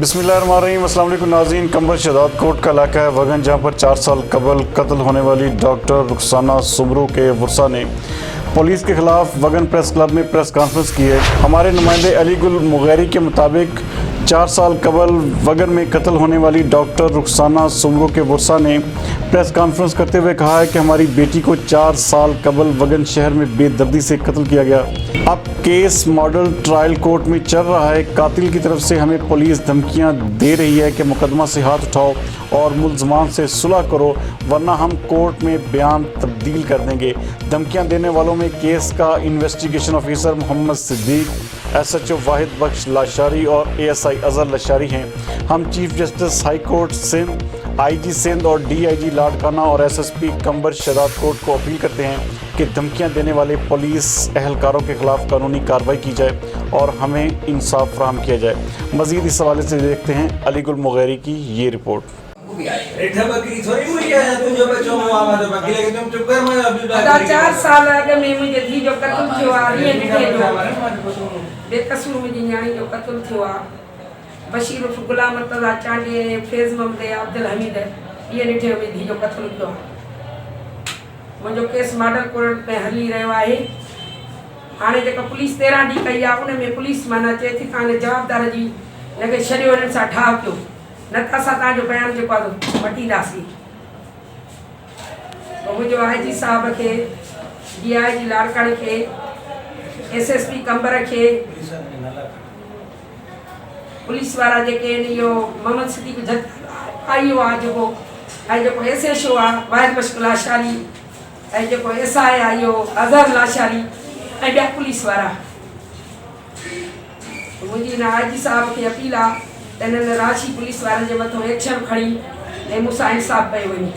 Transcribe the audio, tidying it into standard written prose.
बिस्मिल्लाहिर्रहमानिर्रहीम। अस्सलाम वालेकुम नाज़रीन। कंबर शहदाद कोट का इलाका है वगन, जहाँ पर 4 साल कबल कत्ल होने वाली डॉक्टर रुखसाना सुमरू के वर्सा ने पुलिस के खिलाफ वगन प्रेस क्लब में प्रेस कॉन्फ्रेंस की है। हमारे नुमाइंदे अली गुल मुगैरी के मुताबिक 4 साल कबल वगन में कत्ल होने वाली डॉक्टर रुखसाना सुमरू के वर्सा ने प्रेस कॉन्फ्रेंस करते हुए कहा है कि हमारी बेटी को 4 साल कबल वगन शहर में बेदर्दी से कत्ल किया गया। अब केस मॉडल ट्रायल कोर्ट में चल रहा है। कातिल की तरफ से हमें पुलिस धमकियां दे रही है कि मुकदमा से हाथ उठाओ और मुल्ज़मान से सुलह करो, वरना हम कोर्ट में बयान तब्दील कर देंगे। धमकियां देने वालों में केस का investigation officer Mohammad Siddique, SHO Wahid Bakhsh Lashari और ASI अजहर लाशारी हैं। हम chief justice high court Sindh, IG Sindh और DIG लाड़काना और SSP कंबर शहदाद कोर्ट को अपील करते हैं कि धमकियां देने वाले पुलिस एहलकारों के खिलाफ कानूनी कार्रवाई की जाए और हमें इंसाफ फराहम किया जाए। मज़ीद इस हवाले से देखते हैं अली गुल मुगैरी की ये रिपोर्ट। चार साल अॻु में मुंहिंजे धीउ जो क़त्ल थियो आहे। बेकसूर मुंहिंजी न्याणी जो क़त्ल थियो आहे। बशीर उर्फ गुलाम मुर्तज़ा चांडी ऐं फैज़ मोहम्मद अब्दुल हमीद इहे ॾिठे मुंहिंजी धीउ जो क़त्ल थियो आहे। मुंहिंजो केस मॉडल कोर्ट में हली रहियो आहे। हाणे जेका पुलिस 13 ॾींहं कई आहे उन में पुलिस माना चए थी तव्हांजे जवाबदार जी हिनखे छॾियो, हिननि सां ठाह कयो, न त असां तव्हांजो बयानु जेको आहे वठींदासीं। मुंहिंजो IG साहब खे, DIG लाड़काणे खे, SSP कंबर खे, पुलिस वारा जेके आहिनि, इहो मोहम्मद सिद्दीक IO आहे जेको, ऐं जेको SHO आहे वाहिद बख्श लाशारी, ऐं जेको SI IO अज़हर लाशारी ऐं ॿिया पुलिस वारा। मुंहिंजी हिन IG साहब खे अपील आहे त हिननि राशि पुलिस वारनि जे मथां एक्शन खणी ऐं मूंसां इंसाफ़ कयो वञे।